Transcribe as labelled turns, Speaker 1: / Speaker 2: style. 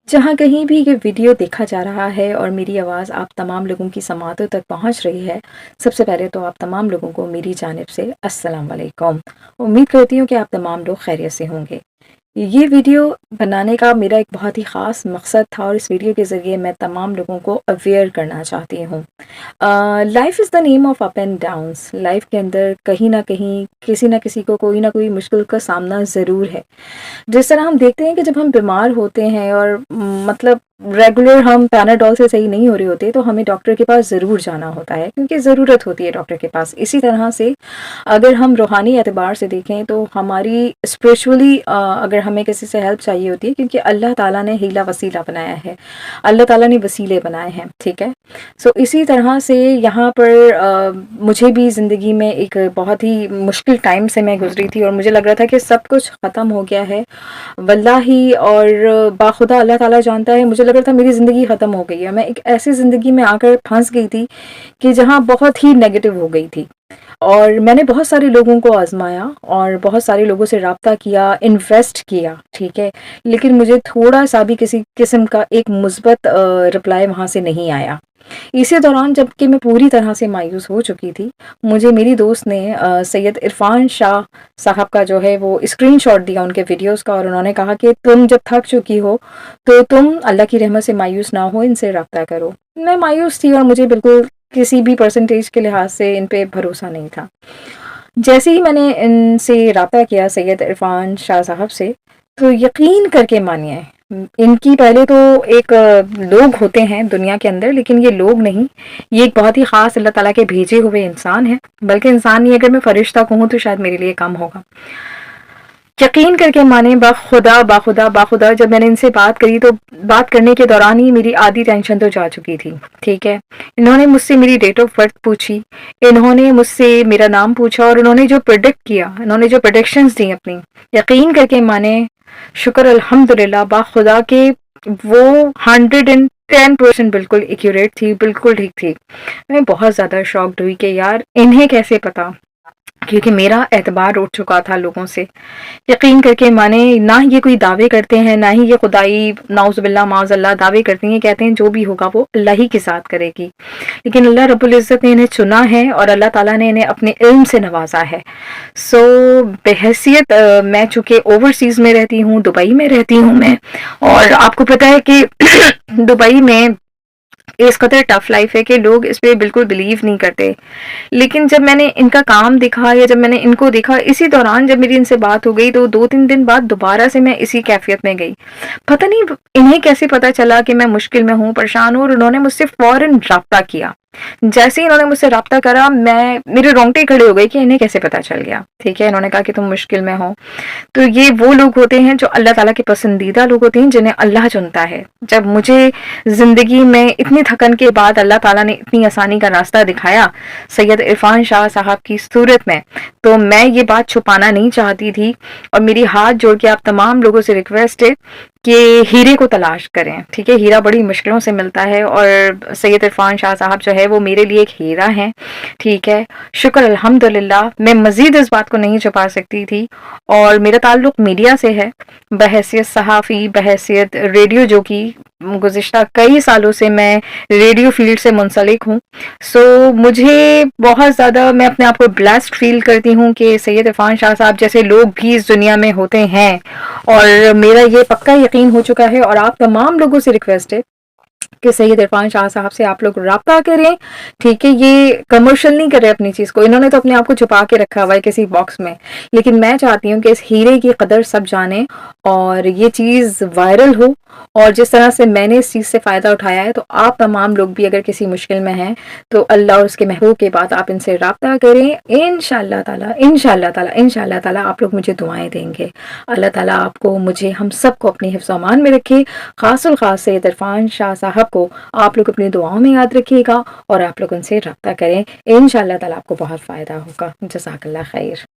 Speaker 1: जहाँ कहीं भी ये वीडियो देखा जा रहा है और मेरी आवाज़ आप तमाम लोगों की समातों तक पहुँच रही है, सबसे पहले तो आप तमाम लोगों को मेरी जानिब से अस्सलाम वालेकुम। उम्मीद करती हूँ कि आप तमाम लोग खैरियत से होंगे। ये वीडियो बनाने का मेरा एक बहुत ही ख़ास मकसद था और इस वीडियो के ज़रिए मैं तमाम लोगों को अवेयर करना चाहती हूँ। Life is the name of up and downs. Life के अंदर कहीं न कहीं, किसी न किसी को कोई ना कोई मुश्किल का सामना ज़रूर है। जिस तरह हम देखते हैं कि जब हम बीमार होते हैं और मतलब रेगुलर हम पैनाडोल से सही नहीं हो रहे होते, तो हमें डॉक्टर के पास ज़रूर जाना होता है क्योंकि ज़रूरत होती है डॉक्टर के पास। इसी तरह से अगर हम रूहानी एतबार से देखें तो हमारी स्पिरिचुअली अगर हमें किसी से हेल्प चाहिए होती है, क्योंकि अल्लाह ताला ने हीला वसीला बनाया है, अल्लाह ताला ने वसीले बनाए हैं, ठीक है। सो इसी तरह से यहाँ पर मुझे भी ज़िंदगी में एक बहुत ही मुश्किल टाइम से मैं गुजरी थी और मुझे लग रहा था कि सब कुछ ख़त्म हो गया है वल्लाही, और बाखुदा अल्लाह ताला जानता है, मुझे लग रहा था मेरी ज़िंदगी ख़त्म हो गई है। मैं एक ऐसी ज़िंदगी में आकर फंस गई थी कि जहाँ बहुत ही नेगेटिव हो गई थी और मैंने बहुत सारे लोगों को आज़माया और बहुत सारे लोगों से राब्ता किया, इन्वेस्ट किया, ठीक है, लेकिन मुझे थोड़ा सा भी किसी किस्म का एक मुस्बत रिप्लाई वहाँ से नहीं आया। इसी दौरान जबकि मैं पूरी तरह से मायूस हो चुकी थी, मुझे मेरी दोस्त ने सैयद इरफान शाह साहब का जो है वो स्क्रीनशॉट दिया उनके वीडियोस का, और उन्होंने कहा कि तुम जब थक चुकी हो तो तुम अल्लाह की रहमत से मायूस ना हो, इनसे रब्ता करो। मैं मायूस थी और मुझे बिल्कुल किसी भी परसेंटेज के लिहाज से इन पे भरोसा नहीं था। जैसे ही मैंने इनसे रब्ता किया सैयद इरफान शाह साहब से, तो यकीन करके मानिए, इनकी पहले तो एक लोग होते हैं दुनिया के अंदर, लेकिन ये लोग नहीं, ये एक बहुत ही ख़ास अल्लाह ताला के भेजे हुए इंसान है। बल्कि इंसान नहीं, अगर मैं फरिश्ता कहूँ तो शायद मेरे लिए कम होगा। यकीन करके माने, बाखुदा बाखुदा बाखुदा, जब मैंने इनसे बात करी तो बात करने के दौरान ही मेरी आधी टेंशन तो जा चुकी थी, ठीक है। इन्होंने मुझसे मेरी डेट ऑफ बर्थ पूछी, इन्होंने मुझसे मेरा नाम पूछा और इन्होंने जो प्रेडिक्ट किया, इन्होंने जो प्रेडिक्शंस दी अपनी, यकीन करके माने, शुक्र अल्हम्दुलिल्लाह बाखुदा के, वो 110% बिल्कुल एक्यूरेट थी, बिल्कुल ठीक थी। मैं बहुत ज़्यादा शॉक्ड हुई कि यार इन्हें कैसे पता, क्योंकि मेरा एतबार उठ चुका था लोगों से। यकीन करके माने, ना ये कोई दावे करते हैं, ना ही ये खुदाई नाउज़ुबिल्लाह माज़अल्लाह दावे करती हैं, कहते हैं जो भी होगा वो अल्लाह ही के साथ करेगी। लेकिन अल्लाह रब्बुल इज़्ज़त ने इन्हें चुना है और अल्लाह ताला ने इन्हें अपने इल्म से नवाजा है। सो बहैसियत मैं चूँकि ओवरसीज़ में रहती हूँ, दुबई में रहती हूँ मैं, और आपको पता है कि दुबई में इस कदर टफ लाइफ है कि लोग इस पे बिल्कुल बिलीव नहीं करते। लेकिन जब मैंने इनका काम देखा या जब मैंने इनको देखा, इसी दौरान जब मेरी इनसे बात हो गई तो 2-3 दिन बाद दोबारा से मैं इसी कैफियत में गई। पता नहीं इन्हें कैसे पता चला कि मैं मुश्किल में हूँ, परेशान हूँ, और उन्होंने मुझसे फ़ौरन राब्ता किया। जैसे ही इन्होंने मुझसे राब्ता करा, मैं मेरे रोंगटे खड़े हो गए कि इन्हें कैसे पता चल गया, ठीक है। इन्होंने कहा कि तुम मुश्किल में हो। तो ये वो लोग होते हैं जो अल्लाह ताला के पसंदीदा लोग होते हैं, जिन्हें अल्लाह चुनता है। जब मुझे ज़िंदगी में इतनी थकन के बाद अल्लाह ताला ने इतनी आसानी का रास्ता दिखाया सैयद इरफान शाह साहब की सूरत में, तो मैं ये बात छुपाना नहीं चाहती थी, और मेरी हाथ जोड़ के आप तमाम लोगों से रिक्वेस्ट है कि हीरे को तलाश करें, ठीक है। हीरा बड़ी मुश्किलों से मिलता है और सैयद इरफान शाह साहब जो है वो मेरे लिए एक हीरा हैं, ठीक है। शुक्र अल्हम्दुलिल्लाह, मैं मज़ीद इस बात को नहीं छुपा सकती थी। और मेरा ताल्लुक़ मीडिया से है, बहैसियत सहाफ़ी, बहैसियत रेडियो जॉकी, गुज़िश्ता कई सालों से मैं रेडियो फील्ड से मुंसलिक हूँ। सो मुझे बहुत ज़्यादा, मैं अपने आप को ब्लेस्ड फ़ील करती हूँ कि सैयद इरफान शाह साहब जैसे लोग भी इस दुनिया में होते हैं, और मेरा ये पक्का यकीन हो चुका है। और आप तमाम लोगों से रिक्वेस्ट है कि सैयद इरफान शाह साहब से आप लोग राब्ता करें, ठीक है। ये कमर्शियल नहीं कर रहे अपनी चीज़ को, इन्होंने तो अपने आप को छुपा के रखा हुआ है किसी बॉक्स में, लेकिन मैं चाहती हूँ कि इस हीरे की कदर सब जानें और ये चीज़ वायरल हो। और जिस तरह से मैंने इस चीज़ से फ़ायदा उठाया है, तो आप तमाम लोग भी अगर किसी मुश्किल में हैं तो अल्लाह और उसके महबूब के बाद आप इनसे राब्ता करें। इंशाअल्लाह ताला, इंशाअल्लाह ताला, इंशाअल्लाह ताला आप लोग मुझे दुआएं देंगे। अल्लाह ताला आपको, मुझे, हम सबको अपनी हिफ्ज़ व अमान में रखे। ख़ासुल ख़ास सैयद इरफान शाह साहब को आप लोग अपनी दुआओं में याद रखिएगा और आप लोग उनसे राब्ता करें। इंशाअल्लाह ताला आपको बहुत फ़ायदा होगा। जज़ाकल्लाह खैर।